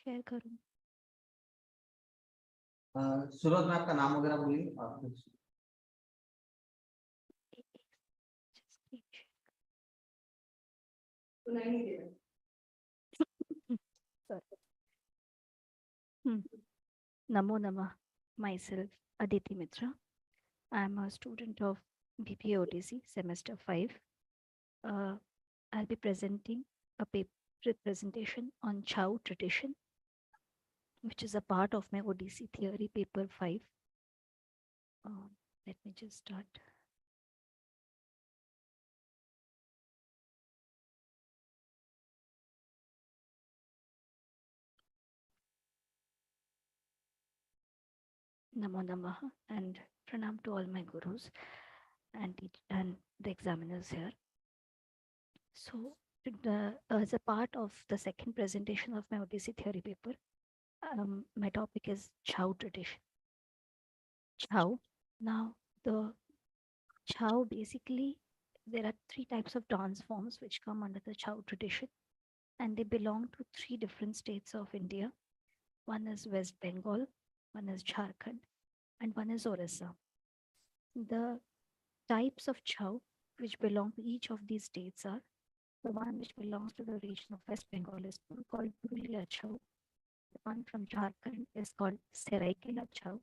Share करूं? शुरुआत में आपका नाम वगैरह बोलिए और कुछ। Namo Namah. Myself, Aditi Mitra. I am a student of BPA OTC semester 5. I'll be presenting a paper presentation on Chow tradition, which is a part of my ODC theory paper 5. Let me just start. Namo Namaha and pranam to all my gurus and the examiners here. So, as a part of the second presentation of my ODC theory paper, my topic is Chow tradition. Chow. Now, the Chow basically, there are 3 types of dance forms which come under the Chow tradition, and they belong to 3 different states of India. One is West Bengal, one is Jharkhand, and one is Orissa. The types of Chow which belong to each of these states are: the one which belongs to the region of West Bengal is called Purulia Chow. The one from Jharkhand is called Seraikela Chow.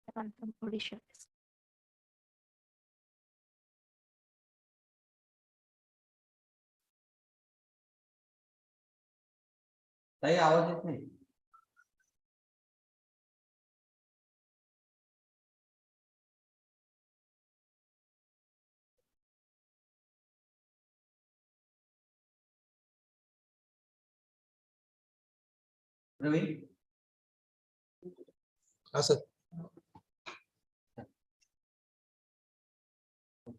The one from Odisha is ताई आवाज येत नाही. प्रवीण. हाँ sir.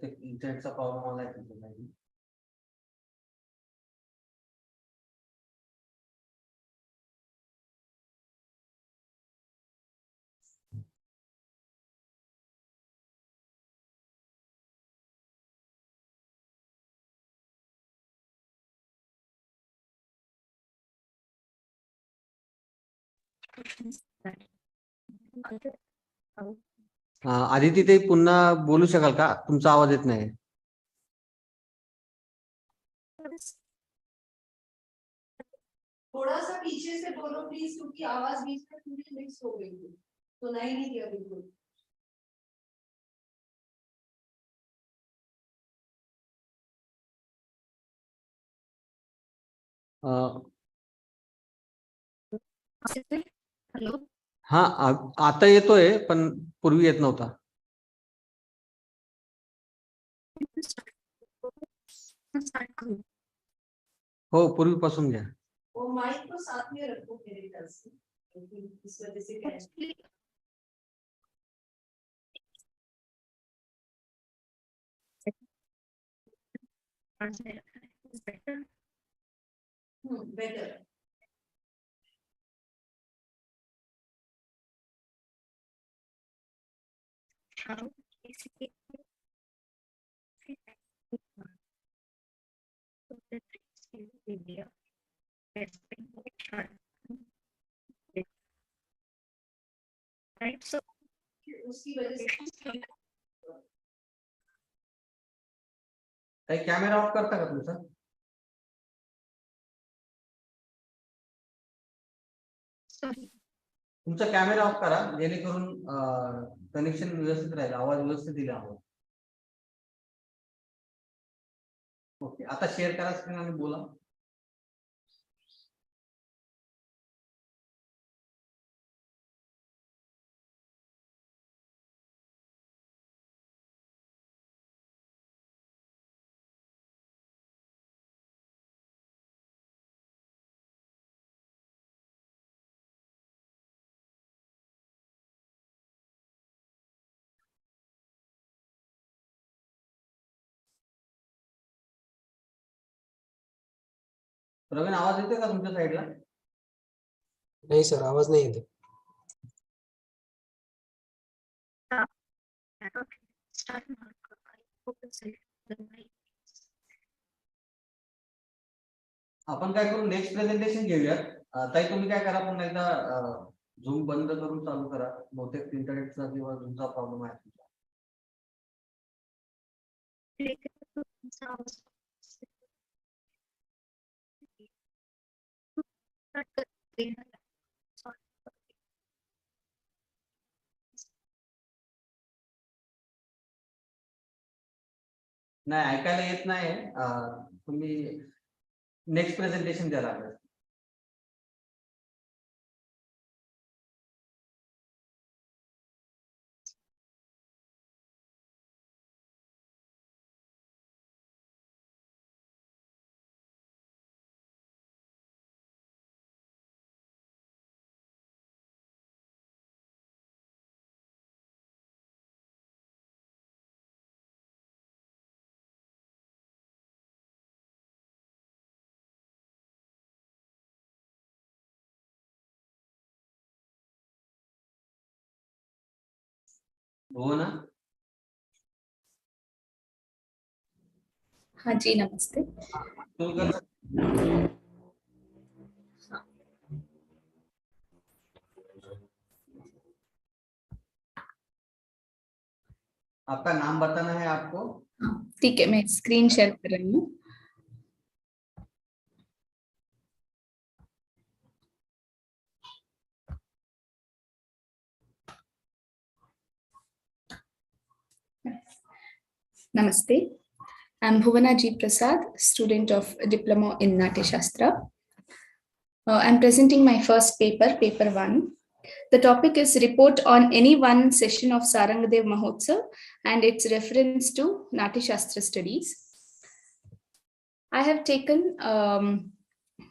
इंटरनेटचा problem आलाय तुमच्या. आदिती ताई पुन्हा बोलू शकाल का? तुमचा आवाज येत नाही. थोड़ा सा पीछे से बोलो प्लीज, क्योंकि आवाज बीच में पूरी मिक्स हो गई थी, तो नहीं दिया बिल्कुल. Hello. हा आता येतोय पण पूर्वी येत नव्हता. हो पूर्वीपासून घ्या. वो माइक को साथ में रखो मेरे ख्याल से, क्योंकि इस वजह से क्या है. Better. Chow basically India. West Bengal, Jharkhand. Right, so उसकी वजह से ताई कॅमेरा ऑफ करता का तुमचा? sorry. तुमचा कॅमेरा ऑफ करा जेणेकरून कनेक्शन व्यवस्थित राहील, आवाज व्यवस्थित येईल. आवाज ओके. आता शेअर करा स्क्रीन आणि बोला. प्रवीण आवाज येतोय का तुमच्या साईडला? नहीं सर, आवाज नहीं येते. आपण काय करू, नेक्स्ट प्रेझेंटेशन घेऊया. ताई तुम्ही काय करा, पुन्हा एकदा झूम बंद करून चालू करा. बहुतेक इंटरनेटचा किंवा झूमचा प्रॉब्लेम आहे तुमचा. नाही, ऐकायला येत नाही. तुम्ही नेक्स्ट प्रेझेंटेशन द्या लागेल. हो ना. हाँ जी, नमस्ते. आपका नाम बताना है आपको. ठीक है, मैं स्क्रीन शेयर कर रही हूँ. Namaste. I'm Bhuvana G. Prasad, student of Diploma in Natya Shastra. I'm presenting my first paper, paper 1. The topic is report on any one session of Sarangadev Mahotsav and its reference to Natya Shastra studies. I have taken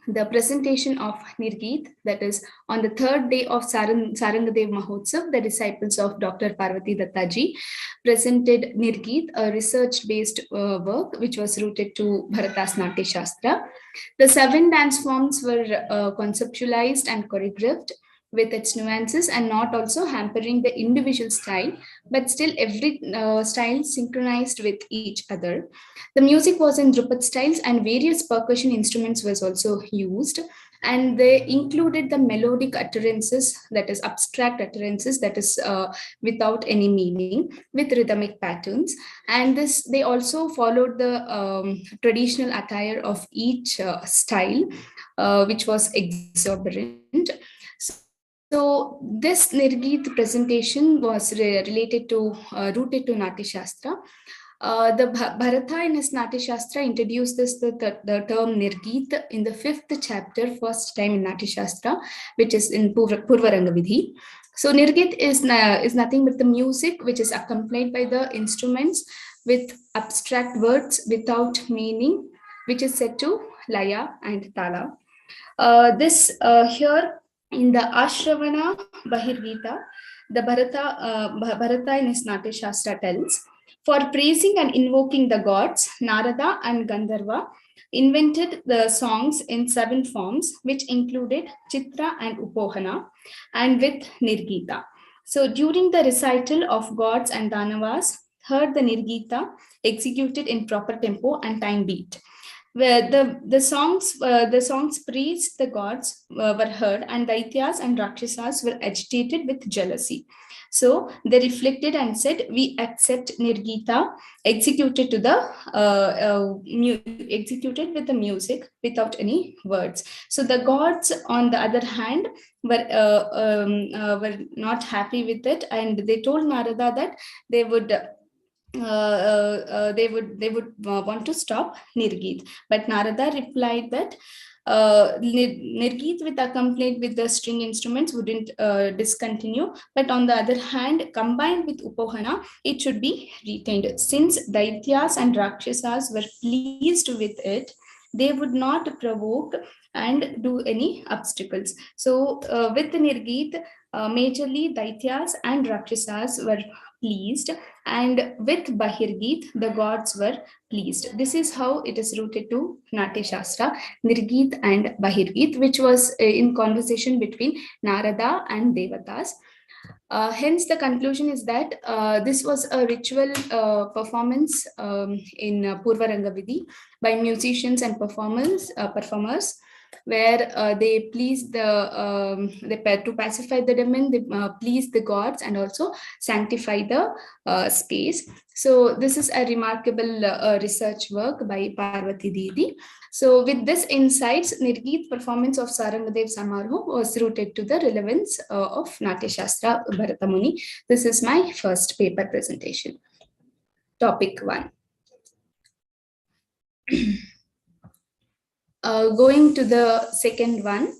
the presentation of Nirgeet, that is on the third day of Sarangadev Mahotsav, the disciples of Dr. Parvati Dattaji presented Nirgeet, a research-based work which was rooted to Bharata's Natya Shastra. The 7 dance forms were conceptualized and choreographed with its nuances and not also hampering the individual style, but still every style synchronized with each other. The music was in Drupad styles and various percussion instruments was also used, and they included the melodic utterances, that is abstract utterances, that is without any meaning, with rhythmic patterns. And this, they also followed the traditional attire of each style, which was exuberant. So this Nirgeet presentation was related to rooted to Natya Shastra. The Bharata in his Natya Shastra introduced the term Nirgeet in the 5th chapter, first time in Natya Shastra, which is in Purvaranga Vidhi. So Nirgeet is nothing but the music which is accompanied by the instruments with abstract words without meaning, which is set to Laya and Tala. This here in the Ashravana Bahirgita, the Bharata in his Natya Shastra tells, for praising and invoking the gods, Narada and Gandharva invented the songs in 7 forms, which included Chitra and Upohana, and with Nirgita. So during the recital of gods and Danavas, heard the Nirgita executed in proper tempo and time beat. Where the songs praised the gods were heard, and Daityas and Rakshasas were agitated with jealousy. So they reflected and said, "We accept Nirgita executed to the executed with the music without any words." So the gods, on the other hand, were not happy with it, and they told Narada that they would. They would want to stop Nirgeet, but Narada replied that Nirgeet with accompanied with the string instruments wouldn't discontinue, but on the other hand, combined with Upohana, it should be retained. Since Daityas and Rakshasas were pleased with it, they would not provoke and do any obstacles. So with Nirgeet, majorly Daityas and Rakshasas were pleased, and with Bahirgeet, the gods were pleased. This is how it is rooted to Natya Shastra, Nirgeet and Bahirgeet, which was in conversation between Narada and Devatas. Hence, the conclusion is that this was a ritual performance in Purvaranga Vidhi by musicians and performers where they please to pacify the demon, they please the gods, and also sanctify the space. So this is a remarkable research work by Parvati Didi. So with this insights, Nirgeet performance of Sarangadev Samaroh was rooted to the relevance of Natya Shastra Bharatamuni. This is my first paper presentation. Topic 1. Going to the second one.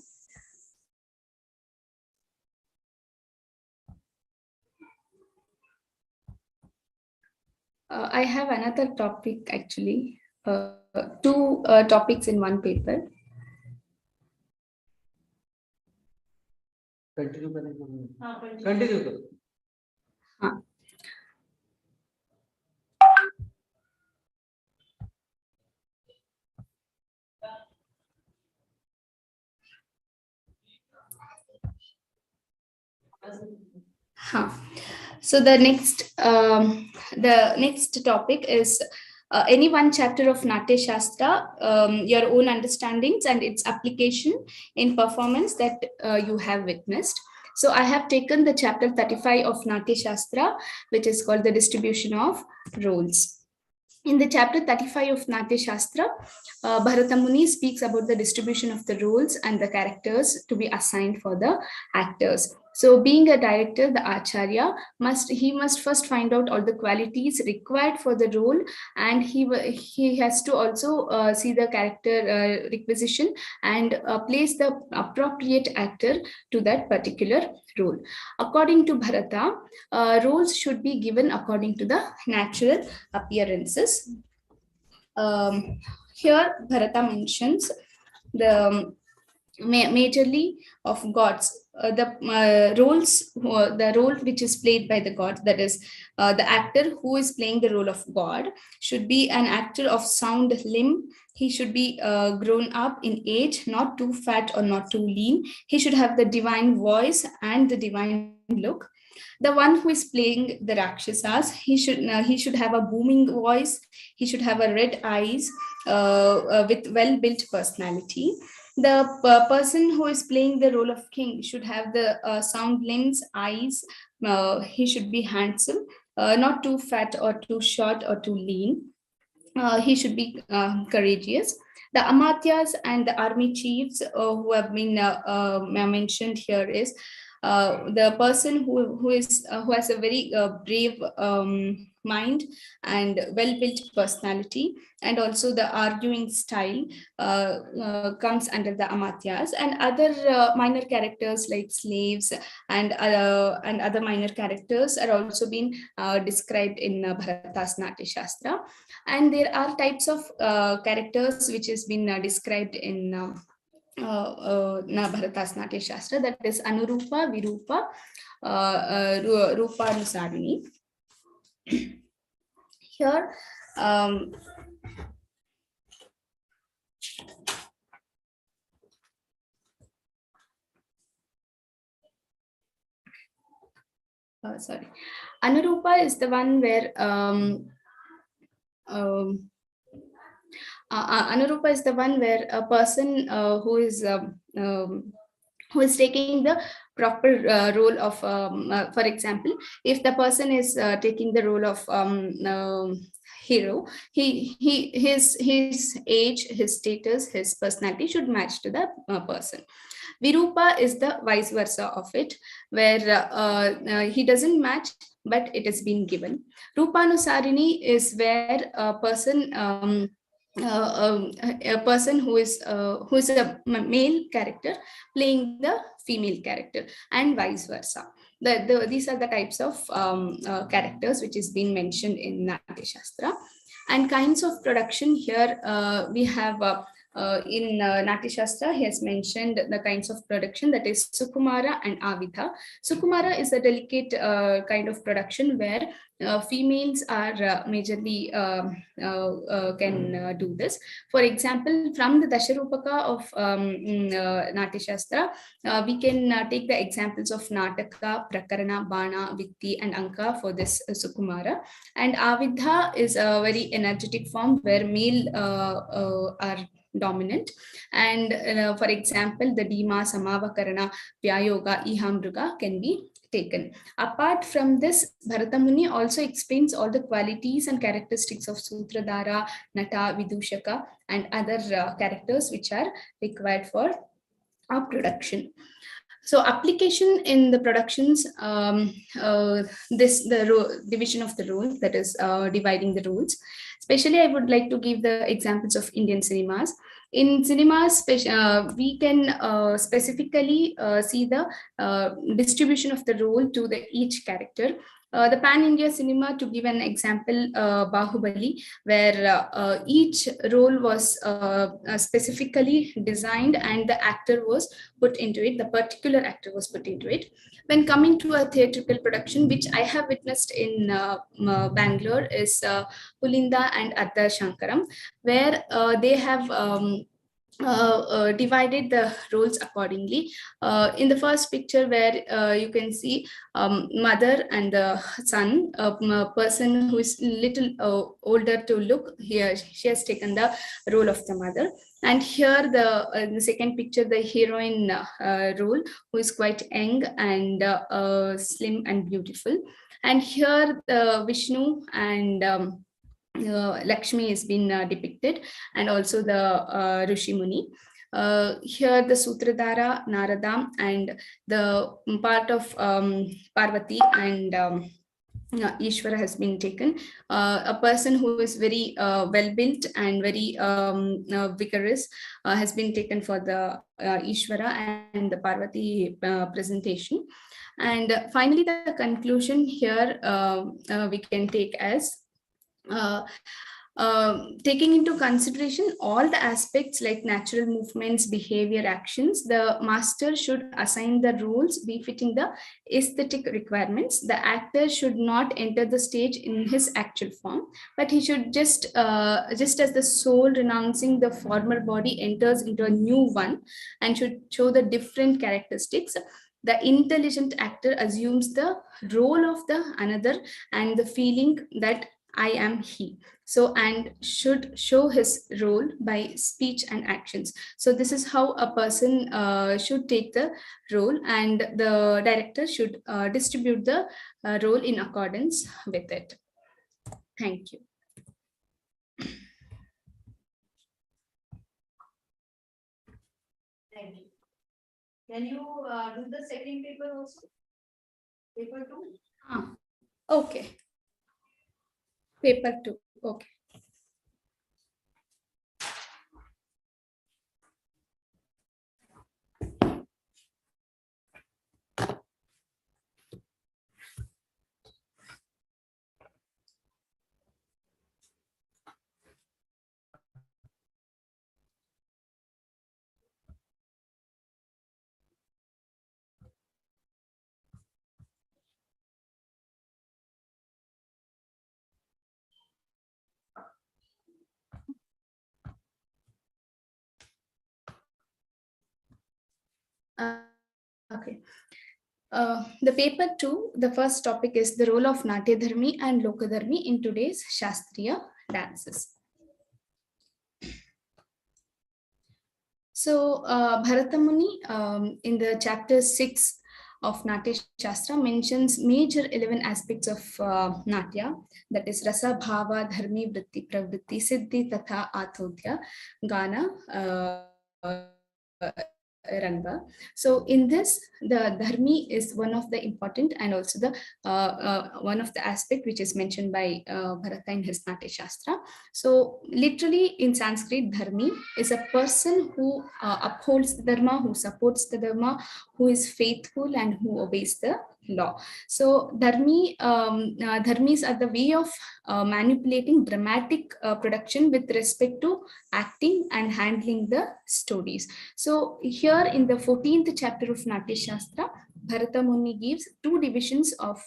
I have another topic actually, two topics in one paper. Continue करेंगे continue. Continue करो हाँ. Huh. So the next topic is any one chapter of Natya Shastra, your own understandings and its application in performance that you have witnessed. So I have taken the chapter 35 of Natya Shastra, which is called the distribution of roles. In the chapter 35 of Natya Shastra, Bharata Muni speaks about the distribution of the roles and the characters to be assigned for the actors. So being a director, the Acharya must first find out all the qualities required for the role, and he has to also see the character requisition and place the appropriate actor to that particular role. According to Bharata, roles should be given according to the natural appearances. Here Bharata mentions the majorly of gods, the role which is played by the gods, that is the actor who is playing the role of god should be an actor of sound limb. He should be grown up in age, not too fat or not too lean. He should have the divine voice and the divine look. The one who is playing the Rakshasas, he should have a booming voice. He should have a red eyes with well-built personality. The person who is playing the role of king should have the sound limbs, eyes. He should be handsome, not too fat or too short or too lean. He should be courageous. The Amatyas and the army chiefs who have been mentioned here is the person who has a very brave mind and well-built personality, and also the arguing style comes under the Amatyas, and other minor characters like slaves and other minor characters are also being described in Bharata's Natya Shastra. And there are types of characters which has been described in Bharata's Natya Shastra, that is Anurupa, Virupa, Rupa, Nusaruni. Here, Anurupa is the one where Anurupa is the one where a person who is taking the proper role of, for example, if the person is taking the role of hero, his age, his status, his personality should match to the person. Virupa is the vice versa of it, where he doesn't match, but it has been given. Rupanusarini is where a person who is a male character playing the female character, and vice versa. These are the types of characters which is being mentioned in Natya Shastra. And kinds of production here, we have in Natya Shastra, he has mentioned the kinds of production, that is Sukumara and Avidha. Sukumara is a delicate kind of production where females are majorly can do this. For example, from the Dasharupaka of Natya Shastra, we can take the examples of Nataka, Prakarana, Bana, Vikti, and Anka for this Sukumara. And Avidha is a very energetic form where male are dominant. And for example, the Dima, Samavakarana, Vyayoga, Ihamruga can be taken. Apart from this, Bharatamuni also explains all the qualities and characteristics of Sutradhara, Nata, Vidushaka, and other characters which are required for our production. So application in the productions, division of the role, that is dividing the roles. Especially, I would like to give the examples of Indian cinemas. In cinemas, we can specifically see the distribution of the role to each character. The pan-India cinema, to give an example, Bahubali, where each role was specifically designed and the actor was put into it, the particular actor was put into it. When coming to a theatrical production, which I have witnessed in Bangalore, is Pulinda and Adda Shankaram, where they have divided the roles accordingly. In the first picture, where you can see mother and the son, a person who is little older to look, here she has taken the role of the mother. And here the second picture, the heroine role, who is quite young and slim and beautiful. And here Vishnu and Lakshmi has been depicted, and also the Rishi Muni. Here the Sutradhara, Narada, and the part of Parvati and Ishvara has been taken. A person who is very well built and very vigorous has been taken for the Ishvara and the Parvati presentation. And finally, the conclusion here we can take as taking into consideration all the aspects like natural movements, behavior, actions, the master should assign the roles befitting the aesthetic requirements. The actor should not enter the stage in his actual form, but he should just as the soul renouncing the former body enters into a new one and should show the different characteristics. The intelligent actor assumes the role of the another and the feeling that I am he. So, and should show his role by speech and actions. So this is how a person should take the role, and the director should distribute the role in accordance with it. Thank you. Thank you. Can you do the second paper also? Paper 2? Okay. Paper 2. Okay. Okay. The paper 2, the first topic is the role of Natyadharmi and Lokadharmi in today's Shastriya dances. So Bharata Muni in the chapter 6 of Natya Shastra mentions major 11 aspects of Natya, that is Rasa, Bhava, Dharmi, Vritti, Pravritti, Siddhi, Tatha, Athodhya, Gana, Ranga. So in this, the dharmi is one of the important and also the one of the aspect which is mentioned by Bharata in his Natya Shastra. So literally in Sanskrit, dharmi is a person who upholds the dharma, who supports the dharma, who is faithful and who obeys the law. So dharmis are the way of manipulating dramatic production with respect to acting and handling the stories. So here in the 14th chapter of Natya Shastra, Bharata Muni gives two divisions of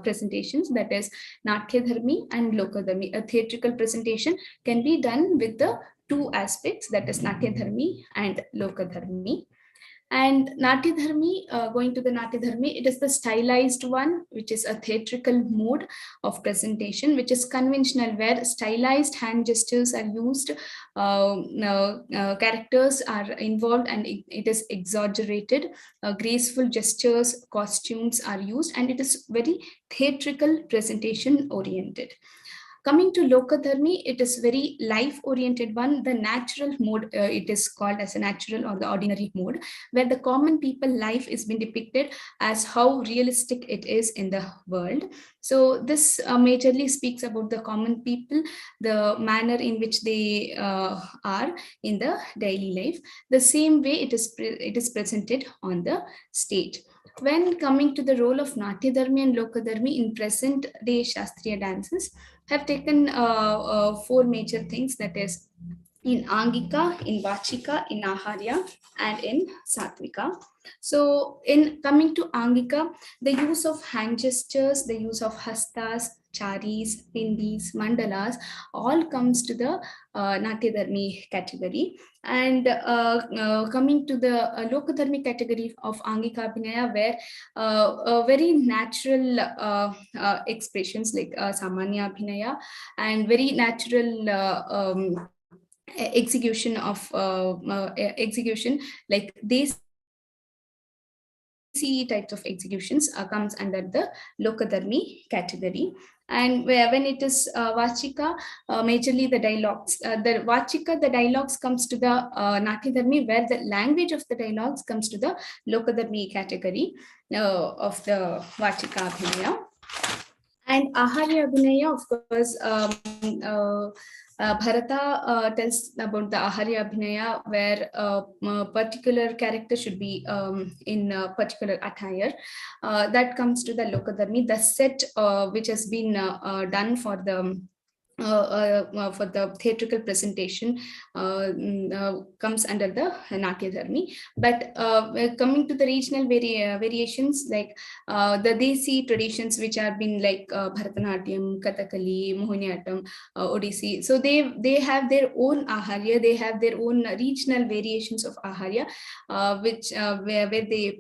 presentations, that is Natya Dharmi and Loka Dharmi. A theatrical presentation can be done with the two aspects, that is Natya Dharmi and Loka Dharmi. And Natya Dharmi, going to the Natya Dharmi, it is the stylized one, which is a theatrical mode of presentation, which is conventional, where stylized hand gestures are used, characters are involved, and it is exaggerated. Graceful gestures, costumes are used, and it is very theatrical presentation oriented. Coming to Lokadharmi, it is very life-oriented one. The natural mode, it is called as a natural or the ordinary mode, where the common people life is being depicted as how realistic it is in the world. So this majorly speaks about the common people, the manner in which they are in the daily life. The same way it is presented on the stage. When coming to the role of Natya Dharmi and Lokadharmi in present day Shastriya dances, have taken four major things, that is in Angika, in Vachika, in Aharya, and in Satvika. So in coming to Angika, the use of hand gestures, the use of hastas, charis, pindis, mandalas, all comes to the Natya Dharmi category. And coming to the Lokadharmi category of Angika Abhinaya, where very natural expressions like Samanya Abhinaya and very natural execution of execution, like desi types of executions comes under the Lokadharmi category. And when it is Vachika, majorly the dialogues, the Vachika, the dialogues comes to the Natya Dharmi, where the language of the dialogues comes to the Lokadharmi category of the Vachika Abhinaya. And Aharya Abhinaya, of course, Bharata tells about the Aharya Abhinaya, where a particular character should be in a particular attire. That comes to the Lokadharmi. The set which has been done for the theatrical presentation comes under the Natya Dharmi. But coming to the regional variations, like the Desi traditions, which have been like Bharatanatyam, Kathakali, Mohiniyattam, Odissi. So they have their own Aharya, they have their own regional variations of Aharya, which where they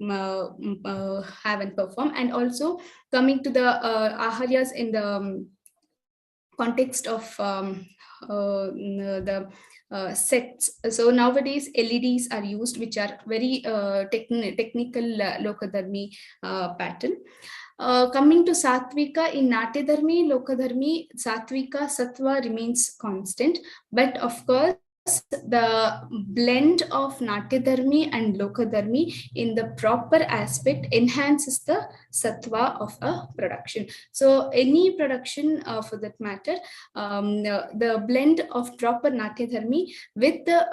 have and perform. And also coming to the Aharyas in the context of the sets. So nowadays LEDs are used, which are very technical Lokadharmi pattern. Coming to Satvika, in Natya Dharmi, Lokadharmi, Satvika, Sattva remains constant, but of course the blend of Natya Dharmi and Lokadharmi in the proper aspect enhances the sattva of a production. So any production for that matter, the blend of proper Natya Dharmi with the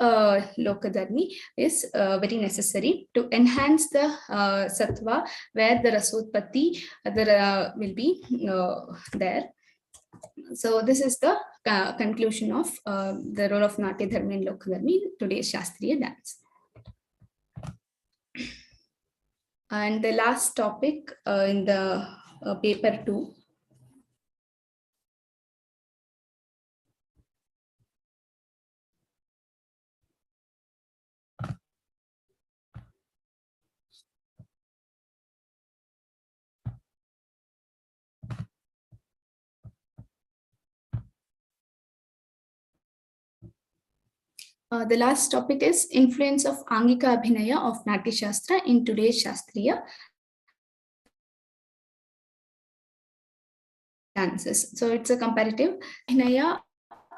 Lokadharmi is very necessary to enhance the sattva, where the Rasotpatti will be there. So this is the conclusion of the role of Natya Dharmi and Lokadharmi, today's Shastriya dance. And the last topic in the paper 2. The last topic is influence of Angika Abhinaya of Natya Shastra in today's Shastriya dances. So it's a comparative Abhinaya,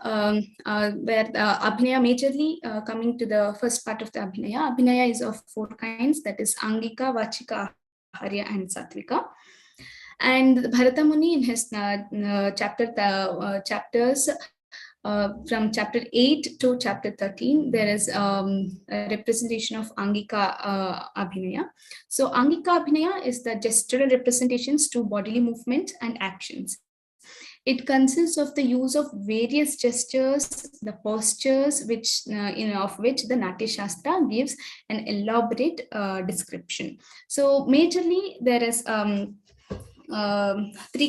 where Abhinaya majorly coming to the first part of the Abhinaya. Abhinaya is of 4 kinds, that is Angika, Vachika, Aharya, and Satvika. And Bharata Muni in his chapters from chapter 8 to chapter 13, there is a representation of Angika Abhinaya. So Angika Abhinaya is the gestural representations to bodily movement and actions. It consists of the use of various gestures, the postures, which of which the Natya Shastra gives an elaborate description. So majorly there is 3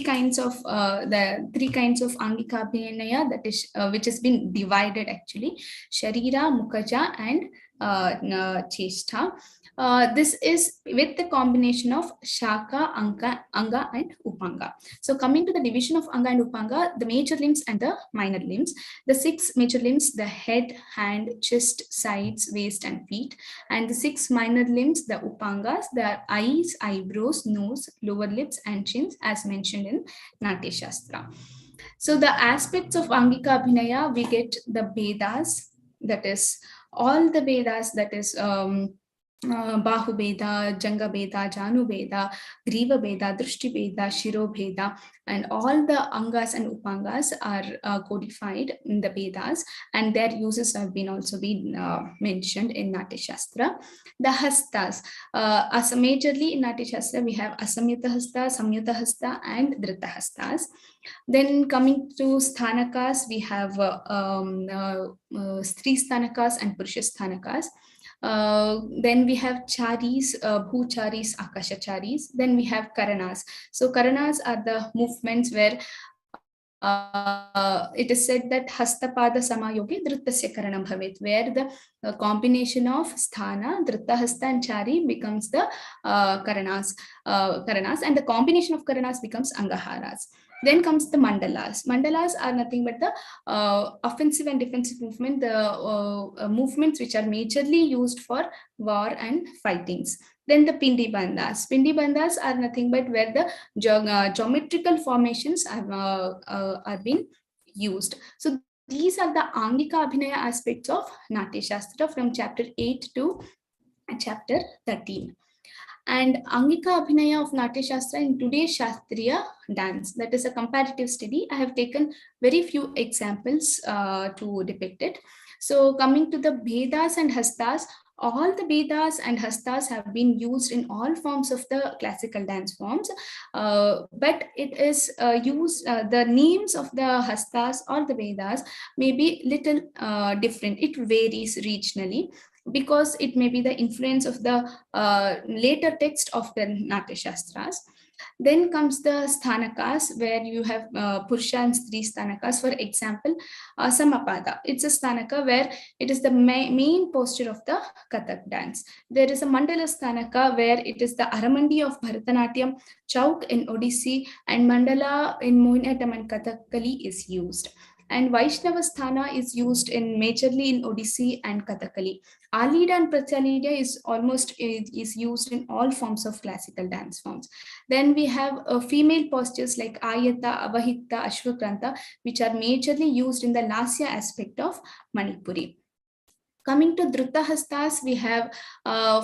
kinds of Angika Abhinaya, that is which has been divided actually: Sharira, Mukaja, and Cheshtha. This is with the combination of Shaka, Anga and Upanga. So coming to the division of Anga and Upanga, the major limbs and the minor limbs. The 6 major limbs, the head, hand, chest, sides, waist and feet. And the 6 minor limbs, the Upangas, they are eyes, eyebrows, nose, lower lips and chins as mentioned in Natya Shastra. So the aspects of Angika Abhinaya, we get the Vedas, that is all the Vedas, that is Bahu Veda, Janga Veda, Janu Veda, Griva Veda, Drishti Veda, Shiro Veda, and all the Angas and Upangas are codified in the Vedas, and their uses have been also been mentioned in Natya Shastra. The Hastas, as majorly in Natya Shastra, we have Asamyuta Hasta, Samyuta Hasta, and Drita Hastas. Then coming to Sthanakas, we have Stri Sthanakas and Purusha Sthanakas. Then we have charis, bhucharis, akashacharis. Then we have karanas. So karanas are the movements where it is said that hastapada samayoge drittasya karanam bhavet, where the combination of sthana, dritta, hasta and chari becomes the karanas, and the combination of karanas becomes angaharas. Then comes the mandalas. Mandalas are nothing but the offensive and defensive movement, the movements which are majorly used for war and fightings. Then the pindi bandhas. Pindi bandhas are nothing but where the geometrical formations are being used. So these are the Angika Abhinaya aspects of Natya Shastra from chapter 8 to chapter 13. And Angika Abhinaya of Natya Shastra in today's Shastriya dance, that is a comparative study. I have taken very few examples to depict it. So coming to the Vedas and Hastas, all the Vedas and Hastas have been used in all forms of the classical dance forms, but it is used, the names of the Hastas or the Vedas may be little different. It varies regionally, because it may be the influence of the later text of the Natya Shastras. Then comes the sthanakas, where you have Purusha and Stri sthanakas. For example, Samapada. It's a sthanaka where it is the main posture of the Kathak dance. There is a Mandala sthanaka where it is the Aramandi of Bharatanatyam, Chauk in Odissi, and Mandala in Mohiniyattam and Kathakali is used. And Vaishnava Sthana is used in majorly in Odissi and Kathakali. Alida and Pratyalida is used in all forms of classical dance forms. Then we have female postures like Ayata, Avahita, Ashwakranta, which are majorly used in the Lasya aspect of Manipuri. Coming to Drutta Hastas, we have,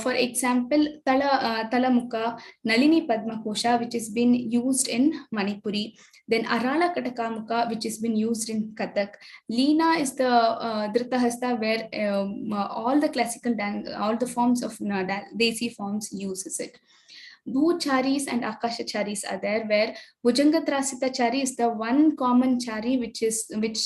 for example, Talamukha, Nalini Padmakosha, which has been used in Manipuri. Then Arala Katakamukha, which has been used in Kathak. Leena is the Drutta Hasta, where all the classical dance, all the forms of Desi forms uses it. Bhucharis and Akashacharis are there, where Bhujangatrasita Chari is the one common chari which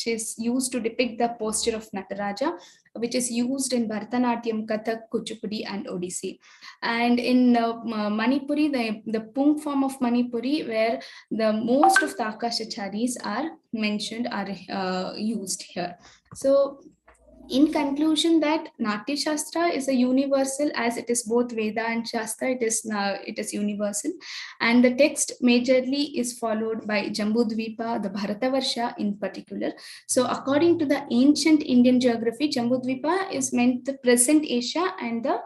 is used to depict the posture of Nataraja, which is used in Bharatanatyam, Kathak, Kuchipudi and Odissi. And in Manipuri, the Pung form of Manipuri, where the most of the Akashacharis are mentioned, are used here. So in conclusion, that Natya Shastra is a universal, as it is both Veda and Shastra, it is universal, and the text majorly is followed by Jambudvipa, the Bharatavarsha in particular. So according to the ancient Indian geography, Jambudvipa is meant the present Asia and the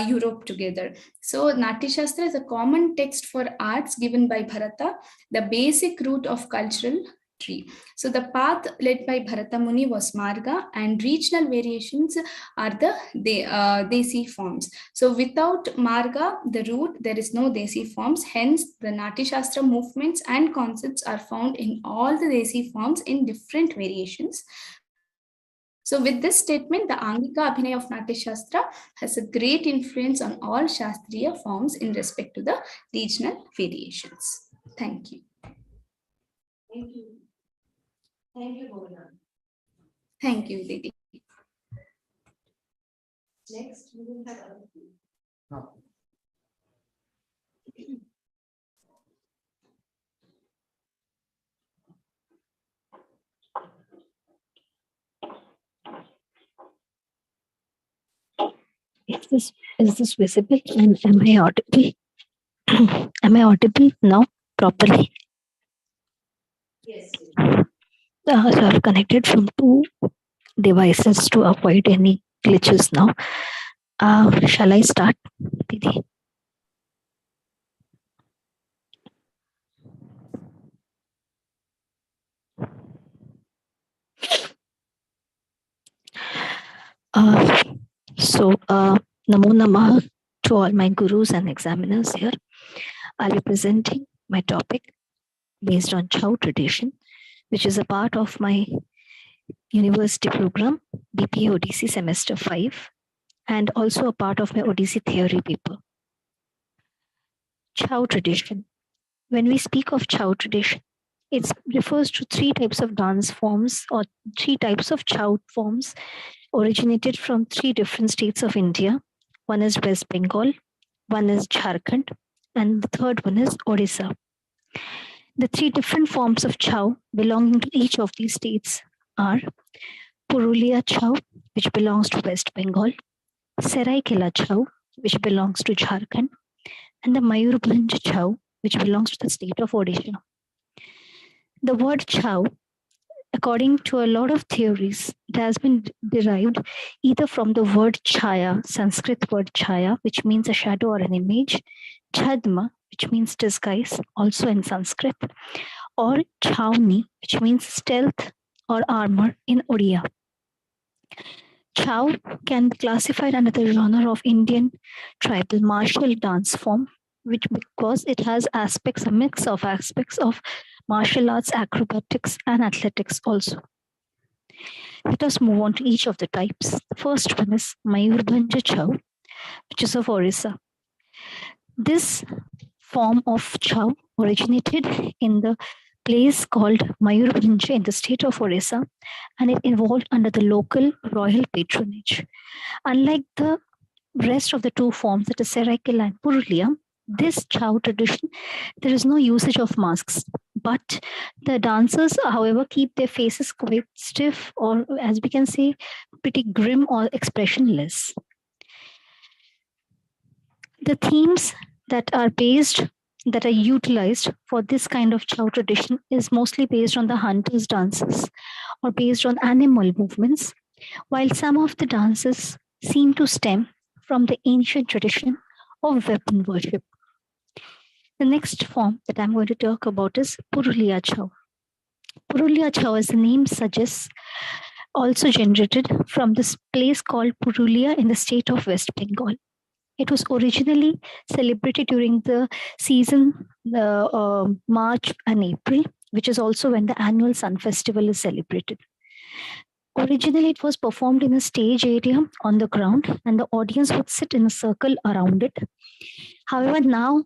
Europe together. So Natya Shastra is a common text for arts given by Bharata, the basic root of cultural tree. So the path led by Bharata Muni was Marga, and regional variations are the Desi forms. So without Marga, the root, there is no Desi forms. Hence, the Natya Shastra movements and concepts are found in all the Desi forms in different variations. So with this statement, the Angika Abhinaya of Natya Shastra has a great influence on all Shastriya forms in respect to the regional variations. Thank you. Thank you. Thank you, Bhavana. Thank you, Didi. Next, we will have Aditi. हा. Is this visible? And am I audible? Am I audible now properly? Yes. So I've connected from two devices to avoid any glitches now. Shall I start, Didi? Uh, Namo Namah to all my gurus and examiners here. I'll be presenting my topic based on Chow tradition, which is a part of my university program, BPA ODC semester 5, and also a part of my ODC theory paper. Chow tradition. When we speak of Chow tradition, it refers to three types of dance forms or three types of Chow forms originated from three different states of India. One is West Bengal, one is Jharkhand, and the third one is Odisha. The three different forms of Chow belonging to each of these states are Purulia Chow, which belongs to West Bengal, Seraikela Chow, which belongs to Jharkhand, and the Mayurbhanj Chow, which belongs to the state of Odisha. The word Chow, according to a lot of theories, it has been derived either from the word Chaya, Sanskrit word Chaya, which means a shadow or an image, Chadma, which means disguise, also in Sanskrit, or Chawni, which means stealth or armor in Odia. Chow can be classified under the genre of Indian tribal martial dance form, which because it has aspects, a mix of aspects of martial arts, acrobatics, and athletics also. Let us move on to each of the types. The first one is Mayurbhanj Chow, which is of Orissa. This form of Chow originated in the place called Mayurbhanj in the state of Orissa, and it evolved under the local royal patronage. Unlike the rest of the two forms, that is Seraikela and Purulia, this Chow tradition, there is no usage of masks. But the dancers, however, keep their faces quite stiff, or as we can say, pretty grim or expressionless. The themes that are utilized for this kind of Chow tradition is mostly based on the hunters' dances or based on animal movements, while some of the dances seem to stem from the ancient tradition of weapon worship. The next form that I'm going to talk about is Purulia Chow. Purulia Chow, as the name suggests, also generated from this place called Purulia in the state of West Bengal. It was originally celebrated during the season March and April, which is also when the annual Sun Festival is celebrated. Originally, it was performed in a stage area on the ground, and the audience would sit in a circle around it. However, now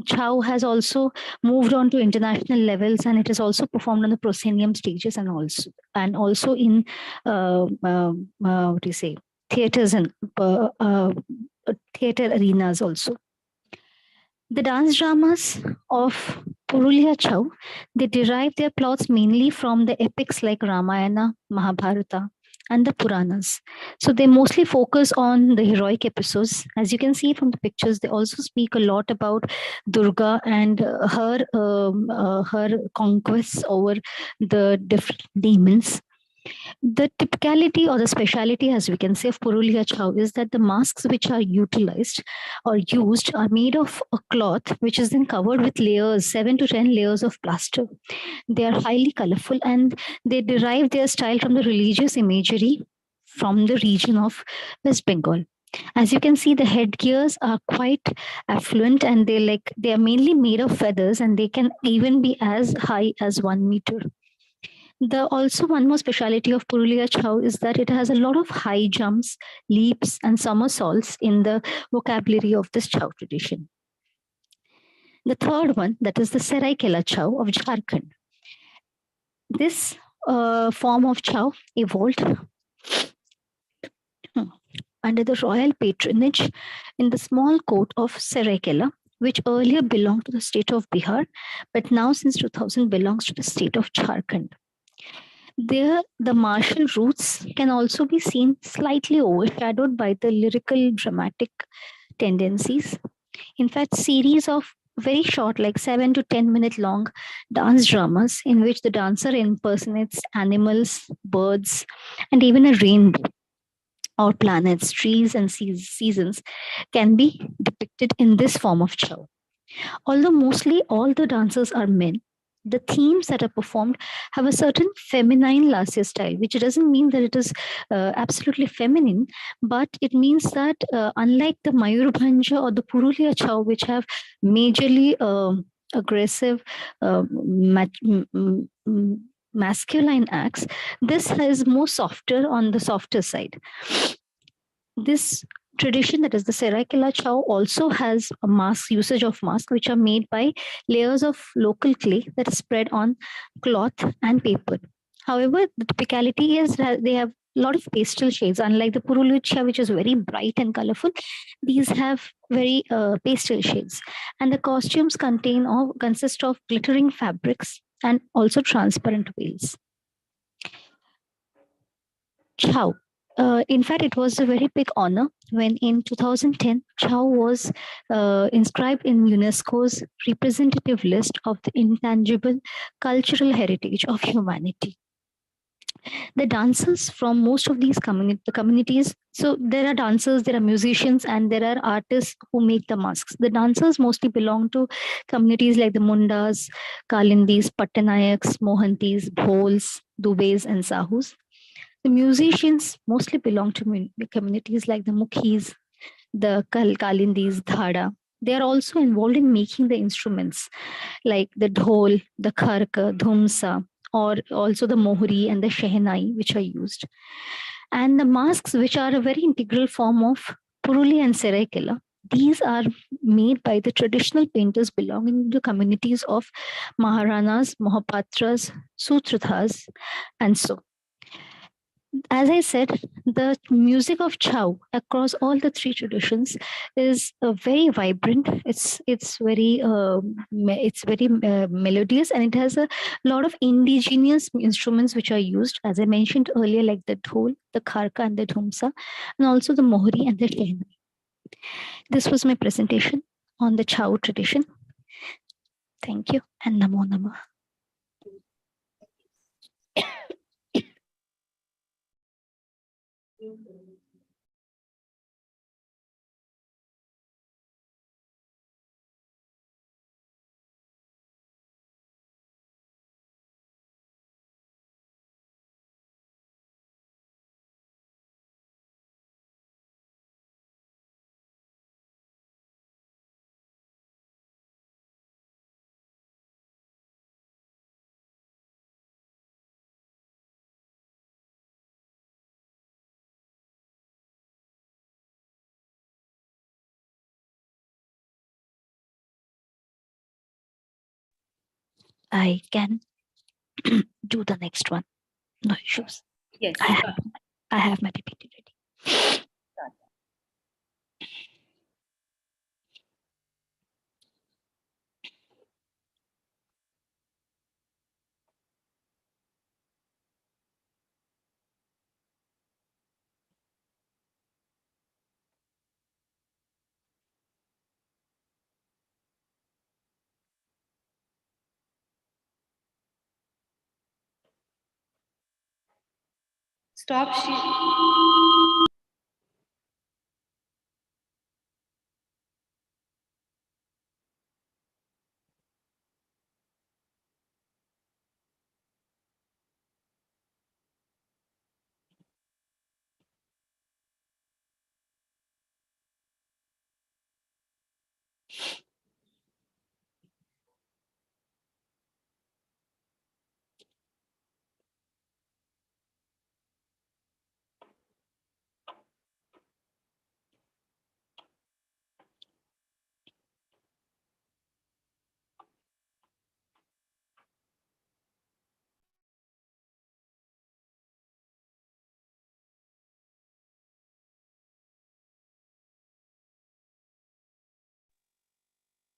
Chow has also moved on to international levels, and it is also performed on the proscenium stages and also in what do you say, theaters and theater arenas also. The dance dramas of Purulia Chow, they derive their plots mainly from the epics like Ramayana, Mahabharata, and the Puranas. So they mostly focus on the heroic episodes. As you can see from the pictures, they also speak a lot about Durga and her conquests over the different demons. The typicality or the speciality, as we can say, of Purulia Chow is that the masks which are utilized or used are made of a cloth which is then covered with layers, 7 to 10 layers of plaster. They are highly colorful and they derive their style from the religious imagery from the region of West Bengal. As you can see, the headgears are quite affluent and they are mainly made of feathers and they can even be as high as 1 meter. The also one more speciality of Purulia Chow is that it has a lot of high jumps, leaps, and somersaults in the vocabulary of this Chow tradition. The third one, that is the Seraikela Chow of Jharkhand. This form of Chow evolved under the royal patronage in the small court of Seraikela, which earlier belonged to the state of Bihar, but now since 2000 belongs to the state of Jharkhand. There, the martial roots can also be seen slightly overshadowed by the lyrical dramatic tendencies. In fact, series of very short, like 7 to 10 minute long dance dramas in which the dancer impersonates animals, birds, and even a rainbow or planets, trees, and seasons can be depicted in this form of chow. Although mostly all the dancers are men, the themes that are performed have a certain feminine lasya style, which doesn't mean that it is absolutely feminine, but it means that unlike the Mayurbhanja or the Purulia Chow, which have majorly aggressive masculine acts, this is more softer on the softer side. This tradition, that is the Seraikela Chow, also has a mask, usage of masks, which are made by layers of local clay that is spread on cloth and paper. However, the typicality is that they have a lot of pastel shades, unlike the Purulicha, which is very bright and colorful. These have very pastel shades, and the costumes consist of glittering fabrics and also transparent veils. Chow. In fact, it was a very big honor when in 2010, Chow was inscribed in UNESCO's representative list of the intangible cultural heritage of humanity. The dancers from most of these communities, so there are dancers, there are musicians, and there are artists who make the masks. The dancers mostly belong to communities like the Mundas, Kalindis, Pattanayaks, Mohantis, Bhols, Dubes, and Sahus. The musicians mostly belong to communities like the Mukhis, the Kalindis, Dhada. They are also involved in making the instruments like the dhol, the kharka, dhumsa, or also the mohri and the shehnai, which are used. And the masks, which are a very integral form of Puruli and Seraikela, these are made by the traditional painters belonging to communities of Maharanas, Mohapatras, Sutradhas, and so as I said, the music of Chow across all the three traditions is very vibrant. It's very melodious, and it has a lot of indigenous instruments which are used, as I mentioned earlier, like the dhol, the kharka, and the dhumsa, and also the mohri and the shehnai. This was my presentation on the Chow tradition. Thank you, and namo namah. I can do the next one. No issues. Yes. I have my PPT ready. Stop.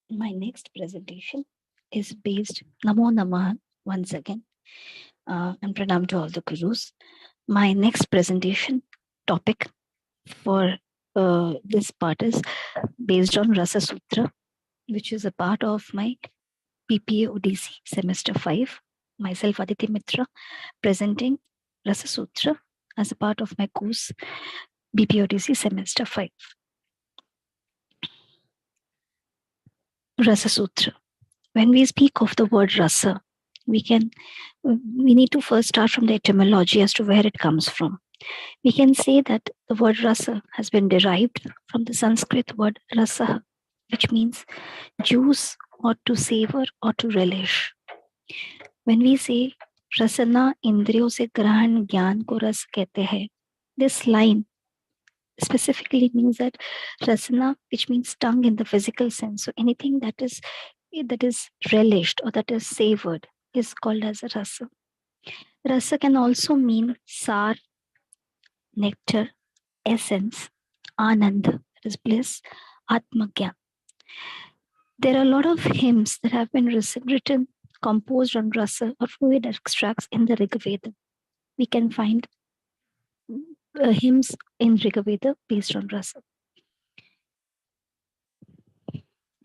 My next presentation is based Namo Namah once again and pranam to all the gurus. My next presentation topic for this part is based on Rasa Sutra, which is a part of my PPA ODC semester 5. Myself, Aditi Mitra, presenting Rasa Sutra as a part of my course BPODC semester 5. Rasa Sutra. When we speak of the word rasa, we need to first start from the etymology as to where it comes from. We can say that the word rasa has been derived from the Sanskrit word rasa, which means juice or to savor or to relish. When we say rasana indriyo se grahan gyan ko ras kehte hai, this line specifically means that rasana, which means tongue in the physical sense, so anything that is relished or that is savored is called as a rasa. Rasa can also mean sar, nectar, essence, ananda, that is bliss, atmagyan. There are a lot of hymns that have been written, composed on rasa or fluid extracts in the Rig Veda. We can find hymns in Rig Veda based on rasa.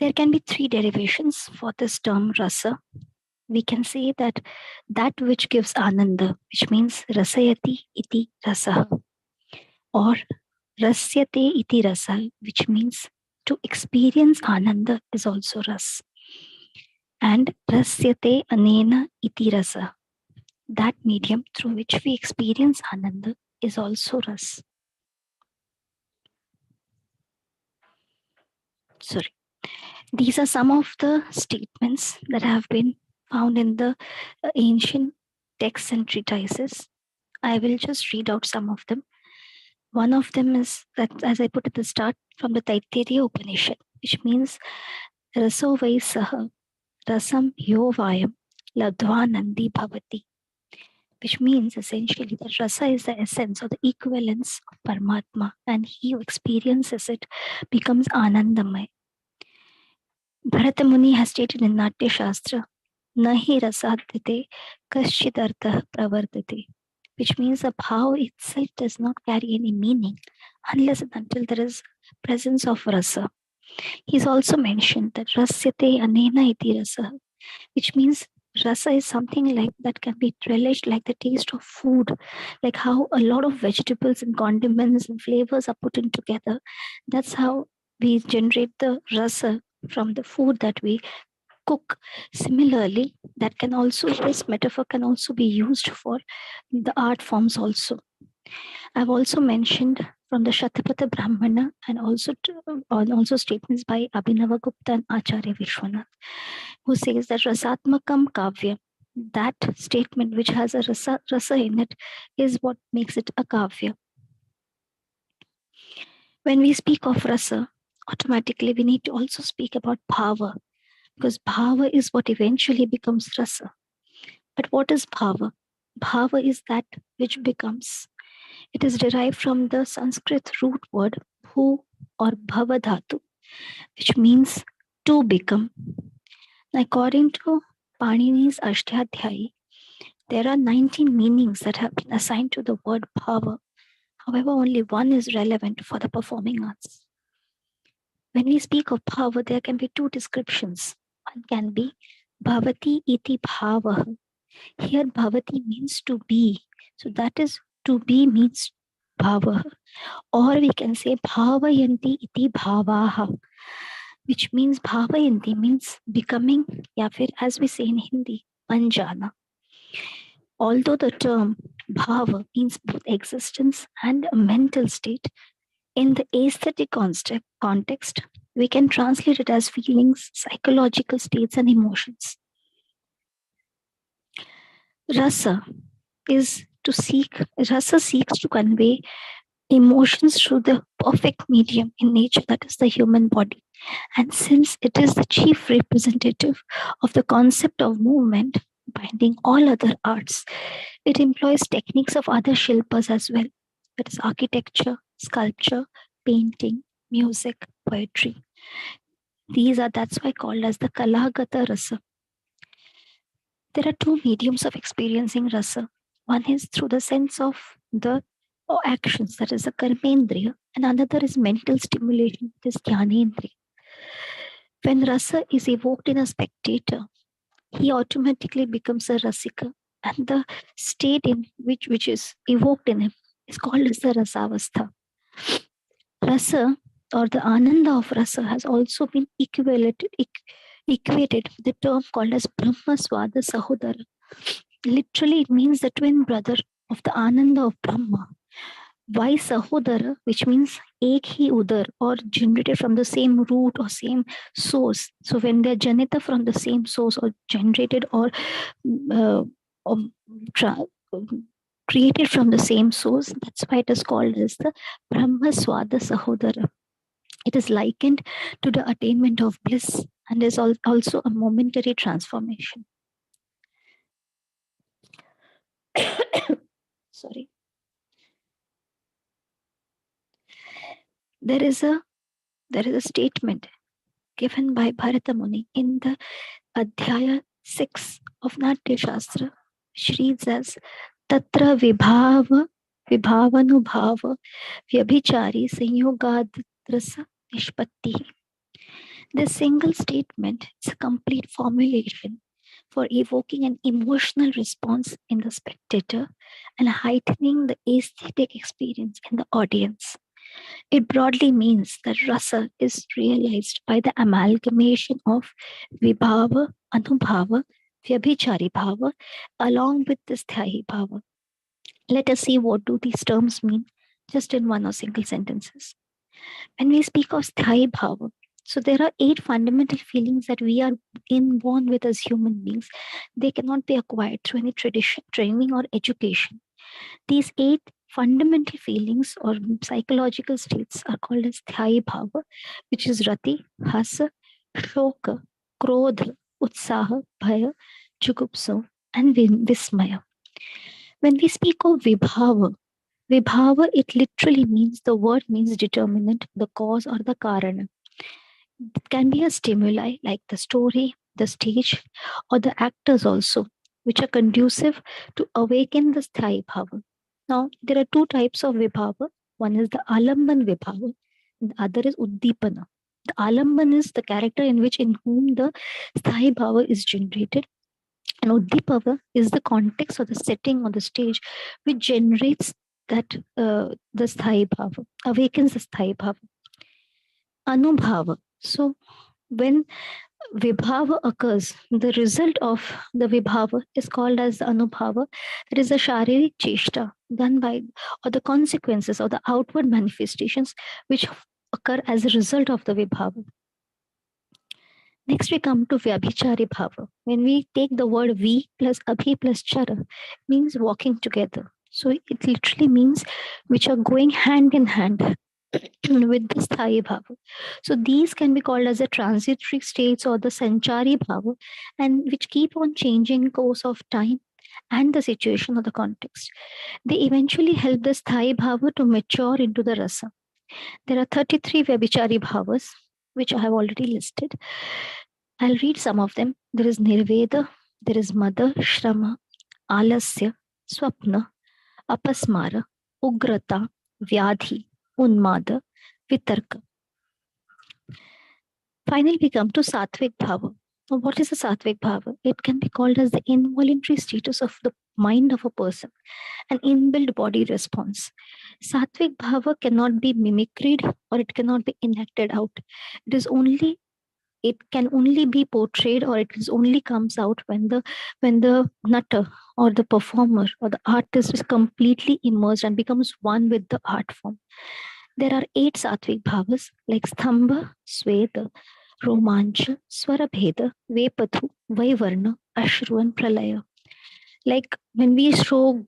There can be three derivations for this term rasa. We can say that which gives ananda, which means rasayati iti rasa, or rasyate iti rasa, which means to experience ananda is also ras. And rasyate anena iti rasa, that medium through which we experience ananda is also ras. Sorry. These are some of the statements that have been found in the ancient texts and treatises. I will just read out some of them. One of them is that, as I put at the start, from the Taittiriya Upanishad, which means raso vai saha rasam yo vayam ladva nandi bhavati, which means essentially that rasa is the essence or the equivalence of Paramatma, and he who experiences it becomes Anandamay. Bharata Muni has stated in Natya Shastra, nahi rasadhyate kaschidartha pravartate, which means the bhav itself does not carry any meaning unless and until there is presence of rasa. He's also mentioned that rasyate anena iti rasa, which means rasa is something like that can be relished like the taste of food, like how a lot of vegetables and condiments and flavors are put in together. That's how we generate the rasa from the food that we cook. Similarly, that can also, this metaphor can also be used for the art forms also. I've also mentioned from the Shatapatha Brahmana and also statements by Abhinava Gupta and Acharya Vishwanath, who says that Rasatmakam Kavya, that statement which has a rasa in it, is what makes it a kavya. When we speak of rasa, automatically we need to also speak about bhava, because bhava is what eventually becomes rasa. But what is bhava? Bhava is that which becomes. It is derived from the Sanskrit root word bhu or bhava dhatu, which means to become. According to Panini's Ashtadhyayi, there are 19 meanings that have been assigned to the word bhava. However, only one is relevant for the performing arts. When we speak of bhava, there can be two descriptions. One can be bhavati iti bhava. Here, bhavati means to be. So that is, to be means bhava. Or we can say bhavayanti iti bhavaha, which means bhavayanti means becoming, ya fir as we say in Hindi, panjana. Although the term bhava means both existence and a mental state, in the aesthetic context, we can translate it as feelings, psychological states, and emotions. Rasa seeks to convey emotions through the perfect medium in nature, that is the human body. And since it is the chief representative of the concept of movement, binding all other arts, it employs techniques of other shilpas as well, that is architecture, sculpture, painting, music, poetry. That's why called as the Kalagata Rasa. There are two mediums of experiencing rasa. One is through the sense of the actions, that is the karmendriya, and another is mental stimulation, this jnanendriya. When rasa is evoked in a spectator, he automatically becomes a rasika, and the state in which is evoked in him is called as the rasavastha. Rasa, or the ananda of rasa, has also been equated with the term called as Brahma Swada Sahodara. Literally, it means the twin brother of the Ananda of Brahma. Why Sahodara, which means ek hi udar, or generated from the same root or same source. So when they're janita from the same source, or generated uh, or created from the same source, that's why it is called as the Brahma Swada Sahodara. It is likened to the attainment of bliss and is also a momentary transformation. Sorry. There is a statement given by Bharata Muni in the Adhyaya 6 of Natya Shastra, which reads as Tatra Vibhavanubhava Vyabhichari Sanyogadrasa Nishpatti. This single statement is a complete formulation for evoking an emotional response in the spectator and heightening the aesthetic experience in the audience. It broadly means that rasa is realized by the amalgamation of vibhava, anubhava, vyabhichari bhava, along with the sthyayi bhava. Let us see what do these terms mean just in one or single sentences. When we speak of sthyayi bhava, so there are 8 fundamental feelings that we are inborn with as human beings. They cannot be acquired through any tradition, training, or education. These 8 fundamental feelings or psychological states are called as sthyayi bhava, which is rati, hasa, shoka, krodha, utsaha, bhaya, jugupsa, and vismaya. When we speak of vibhava, it literally means, the word means determinant, the cause, or the karana. It can be a stimuli like the story, the stage, or the actors also, which are conducive to awaken the sthyayi bhava. Now, there are 2 types of vibhava. One is the alamban vibhava, and the other is uddipana. The alamban is the character in whom the sthyayi bhava is generated, and uddipana is the context or the setting on the stage which generates that the sthyayi bhava, awakens the sthyayi bhava. Anubhava. So, when vibhava occurs, the result of the vibhava is called as the anubhava. That is the sharirik cheshta done by, or the consequences or the outward manifestations which occur as a result of the vibhava. Next, we come to vyabhichari bhava. When we take the word V plus abhi plus chara, means walking together. So it literally means which are going hand in hand with the sthyayi bhava. So these can be called as the transitory states or the sanchari bhava, and which keep on changing course of time and the situation or the context. They eventually help the sthyayi bhava to mature into the rasa. There are 33 vyabhichari bhavas, which I have already listed. I'll read some of them. There is nirveda, there is mada, shrama, alasya, swapna, apasmara, ugrata, vyadhi, unmada, vitarka. Finally, we come to sattvic bhava. Now, what is a sattvic bhava? It can be called as the involuntary status of the mind of a person, an inbuilt body response. Sattvic bhava cannot be mimicred or it cannot be enacted out. It can only be portrayed, or it is only comes out when the nutter or the performer or the artist is completely immersed and becomes one with the art form. There are 8 sattvic bhavas like stambha, sweta, romancha, swarabheda, vepathu, vaivarna, ashru, and pralaya. Like when we show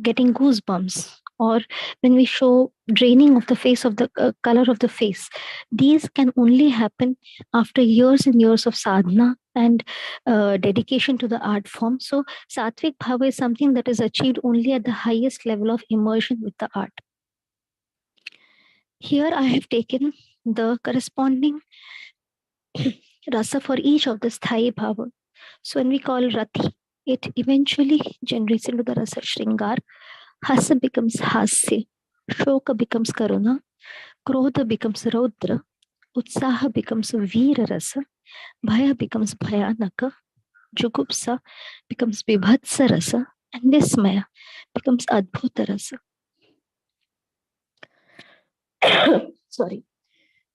getting goosebumps, or when we show draining of the face of the color of the face, these can only happen after years and years of sadhana and dedication to the art form. So sattvic bhava is something that is achieved only at the highest level of immersion with the art. Here I have taken the corresponding rasa for each of the sthyayi bhava. So when we call rati, it eventually generates into the rasa Shringar. Hasa becomes Hasya, Shoka becomes Karuna, Krodha becomes Raudra, Utsaha becomes Veera Rasa, Bhaya becomes Bhayanaka, Jugupsa becomes Vibhatsa Rasa, and Nismaya becomes Adbhuta Rasa. Sorry.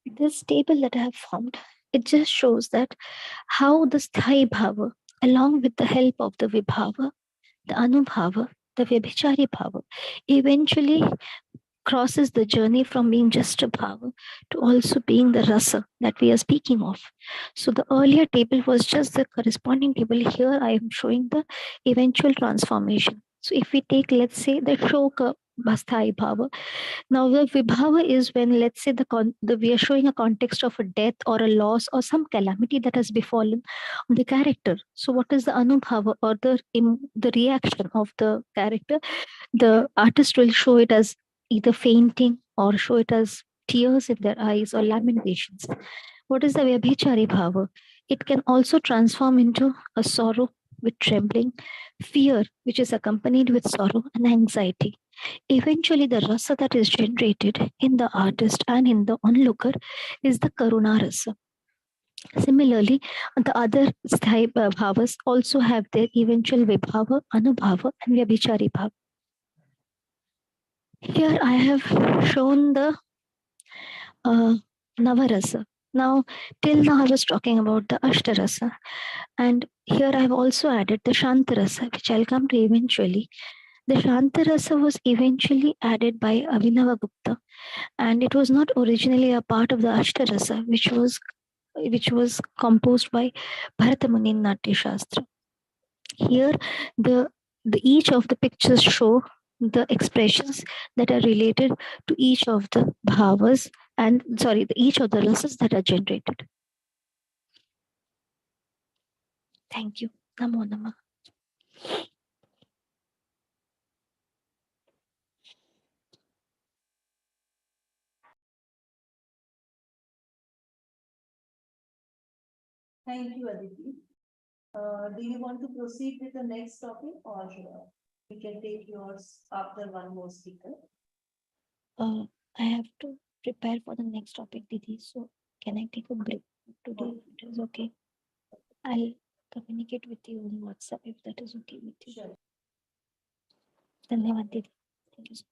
This table that I have formed, it just shows that how the Sthai Bhava, along with the help of the Vibhava, the Anubhava, the Vyabhichari Bhava, eventually crosses the journey from being just a bhava to also being the rasa that we are speaking of. So the earlier table was just the corresponding table. Here I am showing the eventual transformation. So if we take, let's say, the shoka basthai bhava, now the vibhava is when, let's say, we are showing a context of a death or a loss or some calamity that has befallen the character. So what is the anubhava or the reaction of the character? The artist will show it as either fainting or show it as tears in their eyes or lamentations. What is the Vyabhichari Bhava? It can also transform into a sorrow with trembling, fear, which is accompanied with sorrow, and anxiety. Eventually, the rasa that is generated in the artist and in the onlooker is the Karuna rasa. Similarly, the other bhavas also have their eventual vibhava, anubhava, and vyabhichari bhava. Here I have shown the Navarasa. Now, till now I was talking about the Ashtarasa, and here I have also added the Shantarasa, which I'll come to eventually. The Shantarasa was eventually added by Abhinava Gupta, and it was not originally a part of the Ashtarasa, which was composed by Bharatamuni in Natya Shastra. Here, the each of the pictures show the expressions that are related to each of the bhavas and each of the rasas that are generated. Thank you. Namo Namah. Thank you, Aditi. Do you want to proceed with the next topic, or we can take yours after one more speaker? I have to prepare for the next topic, Didi. So can I take a break today? If it is okay. I'll communicate with you on WhatsApp if that is okay with you. Sure. Dhanyavad, Didi. Thank you so much.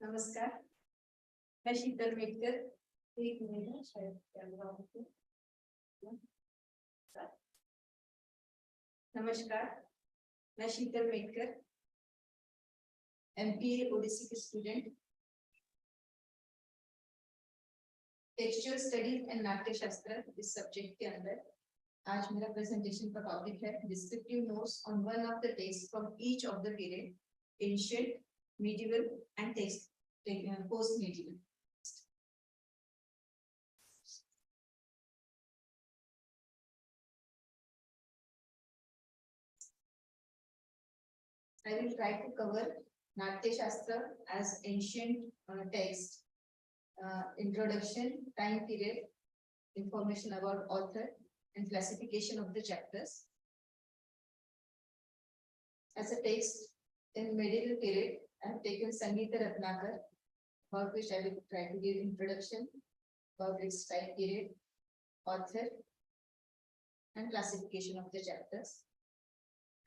नमस्कार, मैं शीतल मेटकर। एक minute है, शायद camera on है। नमस्कार, मैं शीतल Metkar, MPA Odissi की student, textual studies and नाट्य शास्त्र इस सब्जेक्ट के अंदर आज मेरा प्रेजेंटेशन का टॉपिक है descriptive notes on one of the text from each of the period ancient, medieval and text post medieval. I will try to cover Natya Shastra as ancient text, introduction, time period, information about author, and classification of the chapters. As a text in medieval period, I have taken Sangeeta Ratnakar, about which I will try to give introduction, about its time period, author, and classification of the chapters.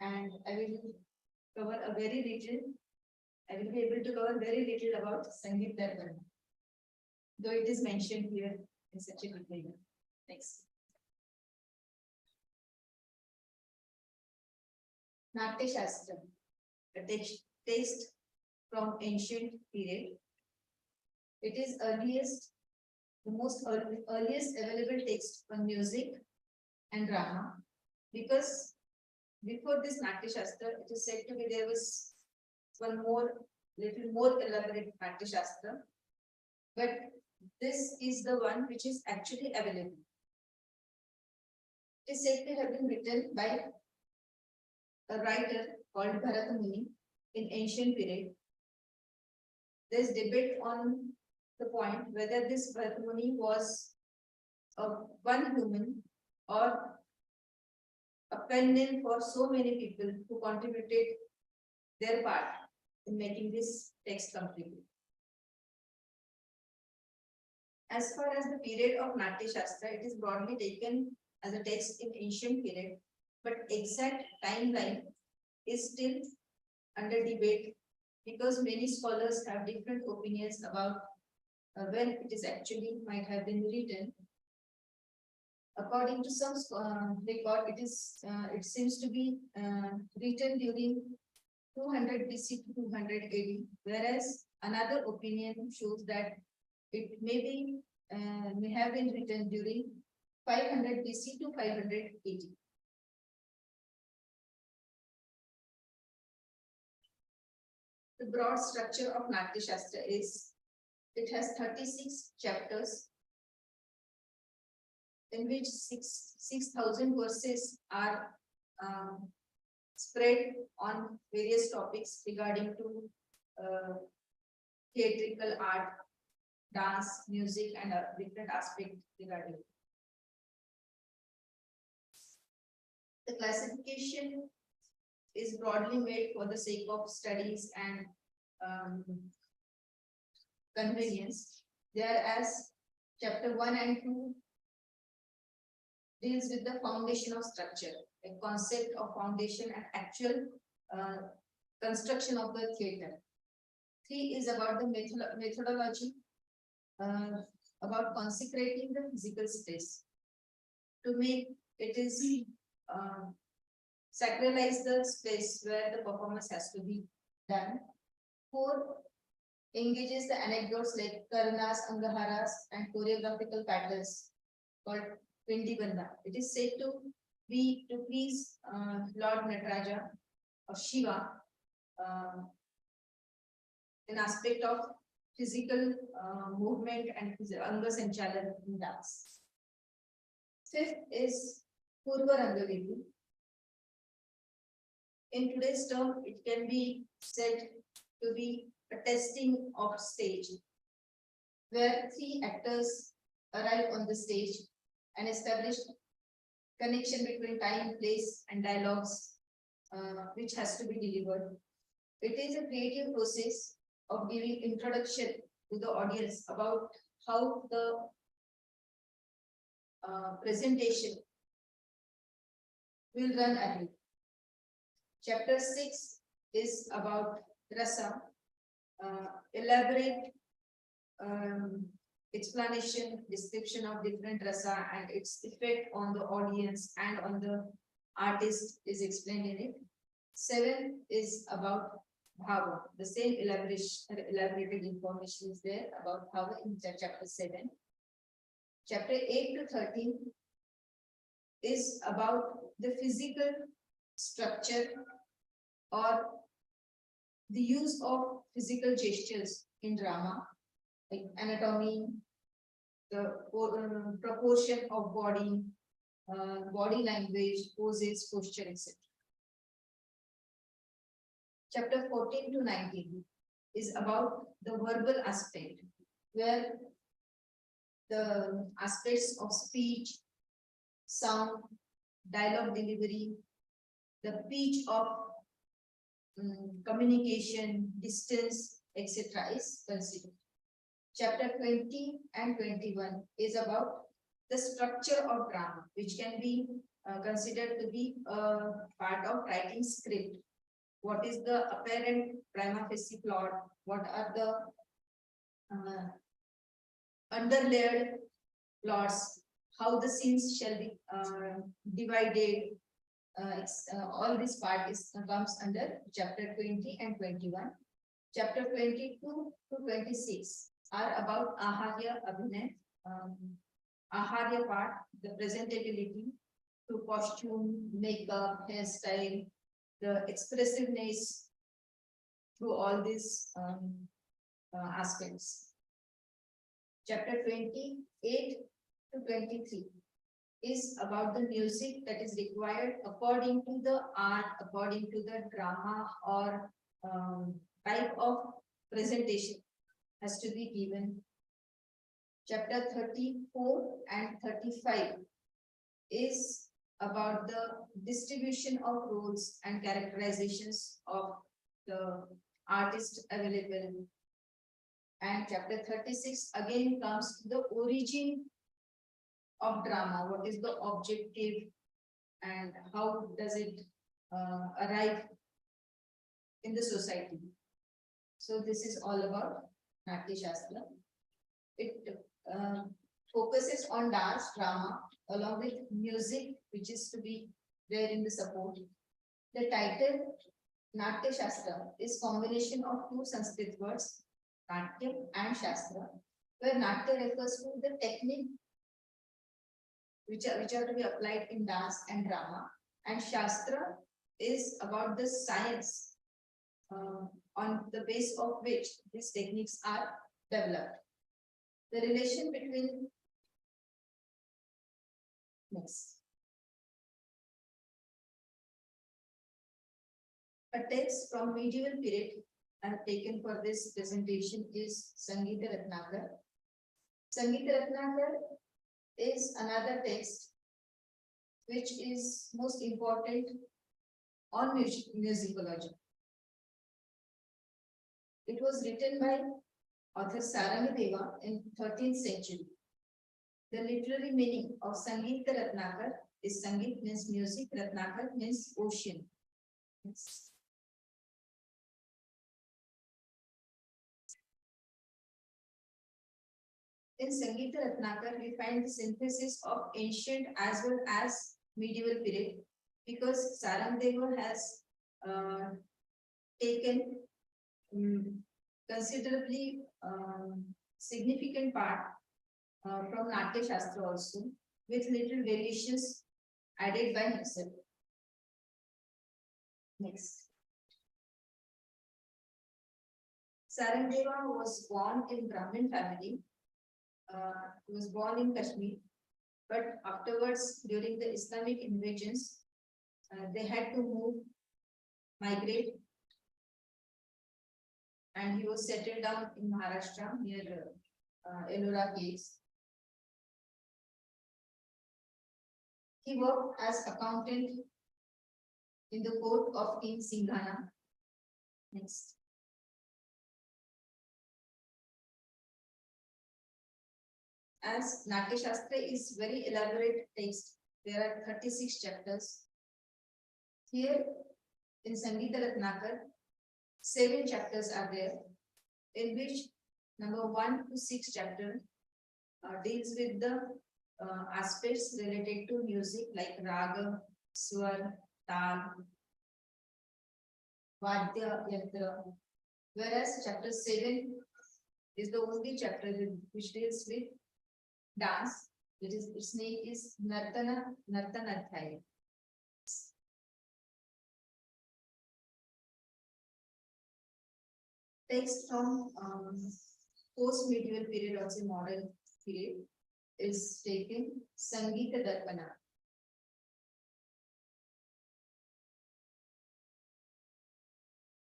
And I will cover a very little, I will be able to cover very little about Sangeet Darpan, though it is mentioned here in such a good way. Next. Natya Shastra, a text from ancient period. It is the most earliest available text on music and drama, because before this Natya Shastra, it is said to be there was one more, little more elaborate Natya Shastra, but this is the one which is actually available. It is said to have been written by a writer called Bharata Muni in ancient period. There is debate on the point whether this Bharata Muni was one human or a pen name for so many people who contributed their part in making this text complete. As far as the period of Natya Shastra, it is broadly taken as a text in ancient period, but exact timeline is still under debate because many scholars have different opinions about when it is actually might have been written. According to some record, it seems to be written during 200 BC to 200 AD, whereas another opinion shows that it may have been written during 500 BC to 500 AD. The broad structure of Natya Shastra is it has 36 chapters, in which 6,000 verses are spread on various topics regarding to theatrical art, dance, music, and different aspects regarding it. The classification is broadly made for the sake of studies and convenience, whereas chapter 1 and 2 deals with the foundation of structure, a concept of foundation and actual construction of the theater. 3 is about the methodology, about consecrating the physical space. To make it is sacralize the space where the performance has to be done. 4 engages the anecdotes like Karnas, Angaharas, and choreographical patterns called Pindi Banda. It is said to be to please Lord Nataraja or Shiva, an aspect of physical movement and Anga Sanchalan in dance. 5th is Purva Rangavedhi. In today's term, it can be said to be a testing of stage, where 3 actors arrive on the stage and establish connection between time, place, and dialogues, which has to be delivered. It is a creative process of giving introduction to the audience about how the presentation will run ahead. Chapter 6 is about rasa, elaborate explanation, description of different rasa and its effect on the audience and on the artist is explained in it. 7 is about bhava. The same elaborated information is there about bhava in chapter 7. Chapter 8 to 13 is about the physical structure or the use of physical gestures in drama, like anatomy, the proportion of body, body language, poses, posture, etc. Chapter 14 to 19 is about the verbal aspect, where the aspects of speech, sound, dialogue delivery, the pitch of communication, distance, etc. is considered. Chapter 20 and 21 is about the structure of drama, which can be considered to be a part of writing script. What is the apparent prima facie plot? What are the underlayered plots? How the scenes shall be divided? All this part comes under chapter 20 and 21. Chapter 22 to 26 are about Aharya Abhinay, Aharya part, the presentability through costume, makeup, hairstyle, the expressiveness through all these aspects. Chapter 28 to 23 is about the music that is required according to the art, according to the drama or type of presentation has to be given. Chapter 34 and 35 is about the distribution of roles and characterizations of the artist available. And chapter 36 again comes to the origin of drama. What is the objective and how does it arrive in the society? So this is all about Natya Shastra. It focuses on dance, drama, along with music, which is to be there in the support. The title Natya Shastra is combination of two Sanskrit words, Natya and Shastra, where Natya refers to the technique which are to be applied in dance and drama, and Shastra is about the science on the base of which these techniques are developed. The relation between a text from medieval period I have taken for this presentation is Sangeeta Ratnakar. Sangeeta Ratnakar is another text which is most important on musicology. It was written by author Sarangadeva in 13th century. The literary meaning of Sangeeta Ratnakar is Sangeet means music, Ratnakar means ocean. Yes. In Sangeeta Ratnakar, we find the synthesis of ancient as well as medieval period, because Sarangadeva has taken considerably significant part from Natya Shastra also, with little variations added by himself. Next. Sarangadeva was born in Brahmin family. He was born in Kashmir, but afterwards, during the Islamic invasions, they had to migrate, and he was settled down in Maharashtra near Ellora caves. He worked as accountant in the court of King Singhana. Next. As Natya Shastra is very elaborate text, there are 36 chapters. Here in Sangeeta Ratnakar, 7 chapters are there. in which number 1 to 6 chapter deals with the aspects related to music like raga, swar, tal, vadya, yantra. Whereas chapter 7 is the only chapter which deals with dance. Its name is Nartanadhyaya. Text from post-medieval period, also modern period, is taken Sangeeta Darpana.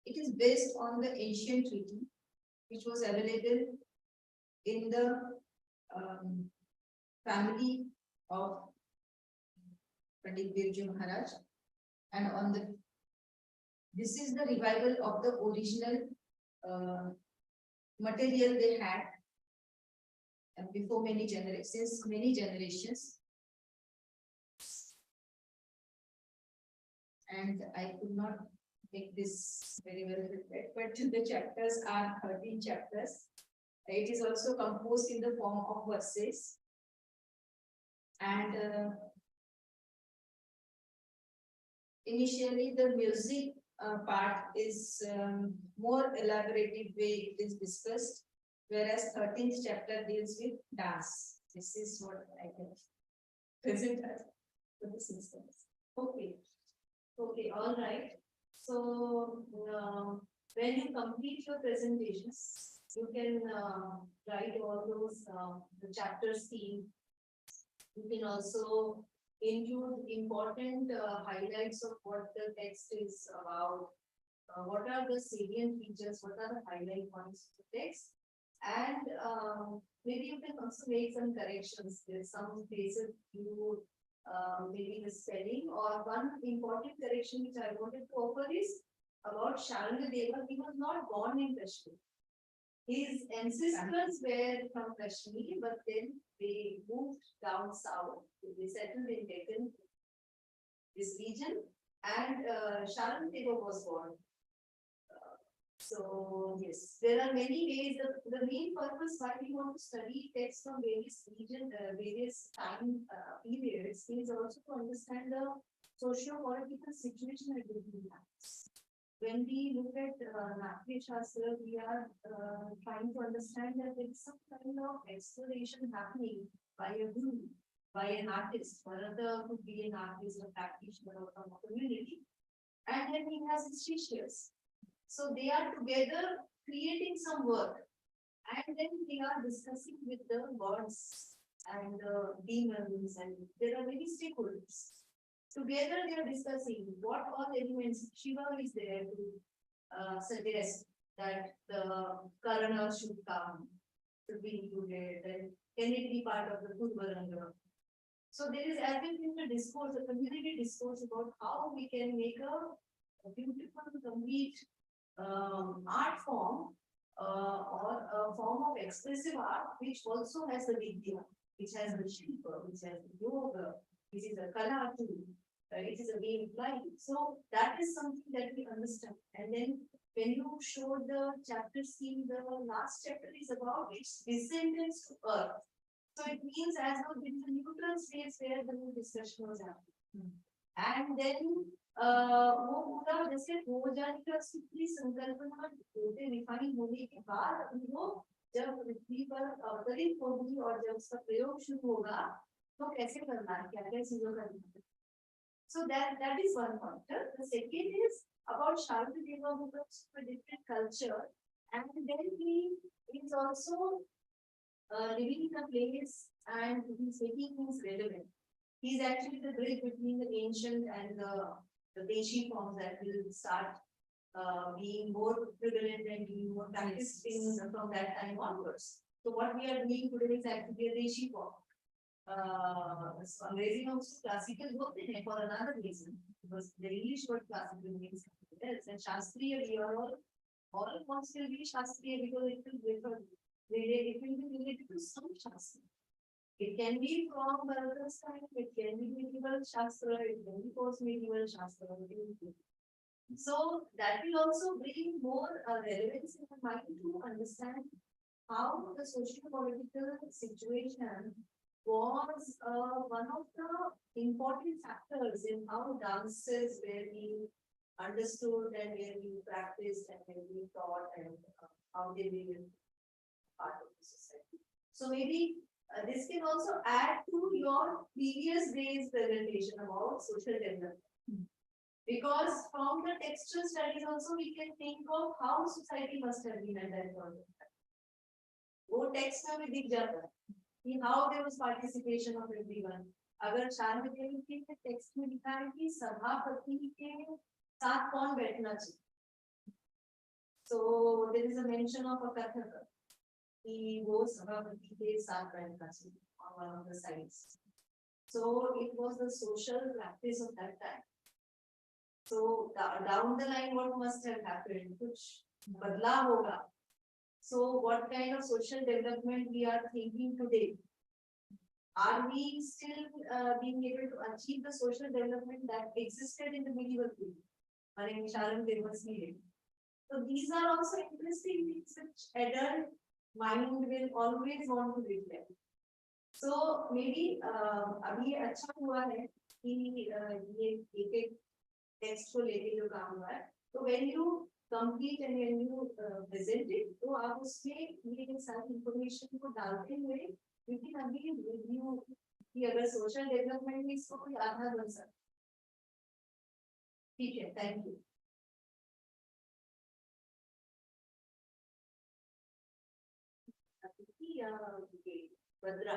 It is based on the ancient treaty which was available in the family of Pandit Birju Maharaj, and on the this is the revival of the original material they had before many generations, and I could not make this very well prepared, but the chapters are 13 chapters. It is also composed in the form of verses, and initially the music part is more elaborative way it is discussed, whereas 13th chapter deals with dance. This is what I can present as for this instance. Okay. Okay, all right. So when you complete your presentations, you can write all those the chapter theme. You can also include important highlights of what the text is about. What are the salient features? What are the highlight points of the text? And maybe you can also make some corrections. There's some places you maybe the spelling, or one important correction which I wanted to offer is about Sharanga Deva. He was not born in Kashmir. His ancestors were from Kashmir, but then they moved down south. They settled in Deccan, this region, and Sharanga Deva was born. So yes, there are many ways. The main purpose why we want to study texts from various region, various time periods is also to understand the socio-political situation at different times. When we look at Natya Shastra, we are trying to understand that there is some kind of exploration happening by a guru, by an artist. Another could be an artist, a practitioner, or from a community, and then he has his shishas. So they are together creating some work, and then they are discussing with the gods and the demons, and there are many stakeholders. Together they are discussing what all elements Shiva is there to suggest that the Karana should come, should be included, and can it be part of the Purvaranga? So there is everything a discourse, a community discourse about how we can make a beautiful, complete art form or a form of expressive art which also has the vidya, which has the shilpa, which has the yoga, which is a kala too. It is a way of life. So that is something that we understand. And then when you show the chapter scheme, the last chapter is about its descendants to earth. So it means as though there is a neutral space where the discussion was happening. And then वो पूरा जैसे हो जाने का सूत्री संकल्पना होते refine होने के बाद उनको जब पृथ्वी पर अवतरित होगी और जब उसका प्रयोग शुरू होगा तो कैसे करना है, क्या क्या चीजों का करना है. So that is one factor. The second is about Sharanga Deva, who comes from a different culture, and then he is also living in a place and he's making things relevant. He's actually the bridge between the ancient and the Deshi forms that will start being more prevalent and being more practiced from that time onwards. So what we are doing today is actually a Deshi form. So अंग्रेजी में उसको classical बोलते हैं for another reason, because the English word classical means something else, and शास्त्रीय we are all forms will be शास्त्रीय because it will be related to some shastra. It can be from Bharata's time, it can be medieval Shastra, it can be post-medieval Shastra. So that will also bring more relevance in the mind to understand how the social political situation was one of the important factors in how dances were being understood and were being practiced and were being taught and how they were part of the society. So maybe this can also add to your previous day's presentation about social development. Because from the textual studies also we can think of how society must have been at that point of time. वो text में भी दिख जाता है कि how there was participation of everyone. अगर चाणक्य के text में लिखा है कि सभापति के साथ कौन बैठना चाहिए. So there is a mention of a Kathak कि वो सभापति के साथ बैठना चाहिए on one of the sides. So it was the social practice of that time. So down the line, what must have happened? कुछ बदलाव होगा. So what kind of social development we are thinking today? Are we still being able to achieve the social development that existed in the medieval period? So these are also interesting things which adult mind will always want to reflect. So maybe अभी अच्छा हुआ है कि ये एक text को लेके जो काम हुआ है. So when you complete and when you present it, तो आप उसमें ये सारी information को डालते हुए you can again review कि अगर social development में इसको कोई आधार बन सकता. ठीक है, thank you. भद्रा